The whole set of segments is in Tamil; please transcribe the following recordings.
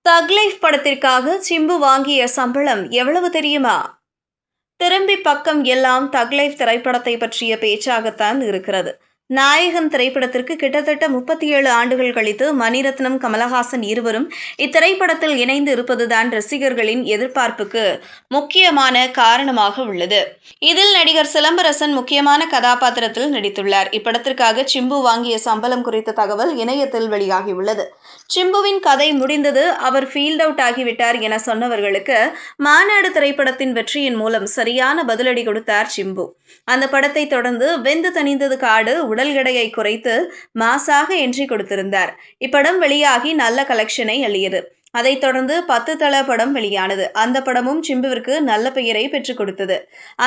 தக் லைஃப் படத்திற்காக சிம்பு வாங்கிய சம்பளம் எவ்வளவு தெரியுமா? திரும்பி பக்கம் எல்லாம் தக் லைஃப் திரைப்படத்தை பற்றிய பேச்சாகத்தான் இருக்கிறது. நாயகன் திரைப்படத்திற்கு கிட்டத்தட்ட 37 ஆண்டுகள் கழித்து மணிரத்னம், கமலஹாசன் இருவரும் இத்திரைப்படத்தில் இணைந்து இருப்பதுதான் ரசிகர்களின் எதிர்பார்ப்புக்கு முக்கியமான காரணமாக உள்ளது. இதில் நடிகர் சிலம்பரசன் முக்கியமான கதாபாத்திரத்தில் நடித்துள்ளார். இப்படத்திற்காக சிம்பு வாங்கிய சம்பளம் குறித்த தகவல் இணையத்தில் வெளியாகியுள்ளது. சிம்புவின் கதை முடிந்தது, அவர் ஃபீல்ட் அவுட் ஆகிவிட்டார் என சொன்னவர்களுக்கு மாநாடு திரைப்படத்தின் வெற்றியின் மூலம் சரியான பதிலடி கொடுத்தார் சிம்பு. அந்த படத்தை தொடர்ந்து வெந்து தணிந்தது காடு உடல் எடையை குறைத்து மாசாக என்ட்ரி கொடுத்திருந்தார். இப்படம் வெளியாகி நல்ல கலெக்ஷனை அள்ளியது. அதைத் தொடர்ந்து 10 தல படம் வெளியானது. அந்த படமும் சிம்புவிற்கு நல்ல பெயரை பெற்றுக் கொடுத்தது.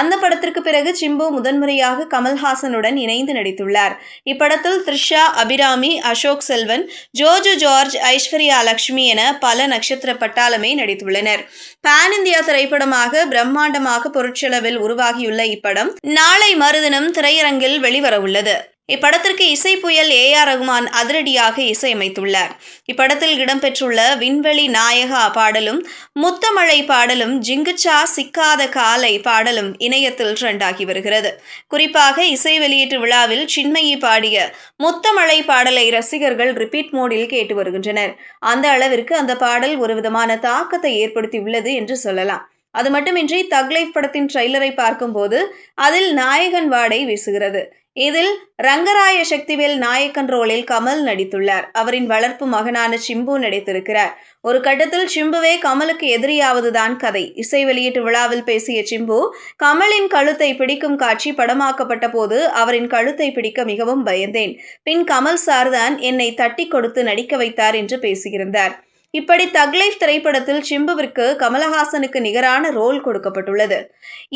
அந்த படத்திற்கு பிறகு சிம்பு முதன்முறையாக கமல்ஹாசனுடன் இணைந்து நடித்துள்ளார். இப்படத்தில் த்ரிஷா, அபிராமி, அசோக் செல்வன், ஜோஜு ஜார்ஜ், ஐஸ்வர்யா லட்சுமி என பல நட்சத்திர பட்டாளமே நடித்துள்ளனர். பான் இந்தியா திரைப்படமாக பிரம்மாண்டமாக பொருட்செலவில் உருவாகியுள்ள இப்படம் நாளை மறுதினம் திரையரங்கில் வெளிவரவுள்ளது. இப்படத்திற்கு இசை புயல் ஏ.ஆர். ரகுமான் அதிரடியாக இசையமைத்துள்ளார். இப்படத்தில் இடம்பெற்றுள்ள விண்வெளி நாயகா பாடலும், முத்தமழை பாடலும், ஜிங்குச்சா சிக்காத காலை பாடலும் இணையத்தில் ட்ரெண்ட் ஆகி வருகிறது. குறிப்பாக இசை வெளியீட்டு விழாவில் சின்மயி பாடிய முத்தமழை பாடலை ரசிகர்கள் ரிப்பீட் மோடில் கேட்டு வருகின்றனர். அந்த அளவிற்கு அந்த பாடல் ஒரு விதமான தாக்கத்தை ஏற்படுத்தியுள்ளது என்று சொல்லலாம். அது மட்டுமின்றி தக் லைஃப் படத்தின் ட்ரெய்லரை பார்க்கும்போது அதில் நாயகன் வாடை வீசுகிறது. இதில் ரங்கராய சக்திவேல் நாயக்கன் ரோலில் கமல் நடித்துள்ளார். அவரின் வளர்ப்பு மகனான சிம்பு நடித்திருக்கிறார். ஒரு கட்டத்தில் சிம்புவே கமலுக்கு எதிரியாவதுதான் கதை. இசை வெளியீட்டு விழாவில் பேசிய சிம்பு, கமலின் கழுத்தை பிடிக்கும் காட்சி படமாக்கப்பட்ட போது அவரின் கழுத்தை பிடிக்க மிகவும் பயந்தேன். பின் கமல் சார்தான் என்னை தட்டி கொடுத்து நடிக்க வைத்தார் என்று பேசியிருந்தார். இப்படி தக் லைஃப் திரைப்படத்தில் சிம்புவிற்கு கமலஹாசனுக்கு நிகரான ரோல் கொடுக்கப்பட்டுள்ளது.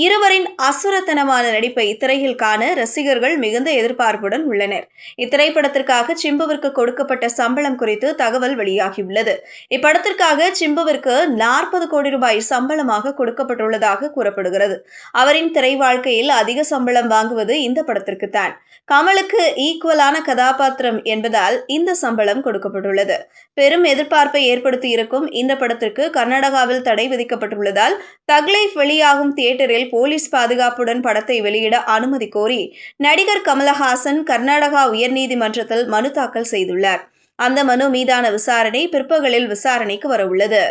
இருவரின் அசுரத்தனமான நடிப்பை திரையில் காண ரசிகர்கள் மிகுந்த எதிர்பார்ப்புடன் உள்ளனர். இத்திரைப்படத்திற்காக சிம்புவிற்கு கொடுக்கப்பட்ட சம்பளம் குறித்து தகவல் வெளியாகியுள்ளது. இப்படத்திற்காக சிம்புவிற்கு 40 கோடி ரூபாய் சம்பளமாக கொடுக்கப்பட்டுள்ளதாக கூறப்படுகிறது. அவரின் திரை வாழ்க்கையில் அதிக சம்பளம் வாங்குவது இந்த படத்திற்குத்தான். கமலுக்கு ஈக்குவலான கதாபாத்திரம் என்பதால் இந்த சம்பளம் கொடுக்கப்பட்டுள்ளது. பெரும் எதிர்பார்ப்பை ஏற்படுத்தி இருக்கும் இந்த படத்திற்கு கர்நாடகாவில் தடை விதிக்கப்பட்டுள்ளதால் தக் லைஃப் வெளியாகும் தியேட்டரில் போலீஸ் பாதுகாப்புடன் படத்தை வெளியிட அனுமதி கோரி நடிகர் கமலஹாசன் கர்நாடகா உயர்நீதிமன்றத்தில் மனு தாக்கல் செய்துள்ளார். அந்த மனு மீதான விசாரணை பிற்பகலில் விசாரணைக்கு வரவுள்ளது.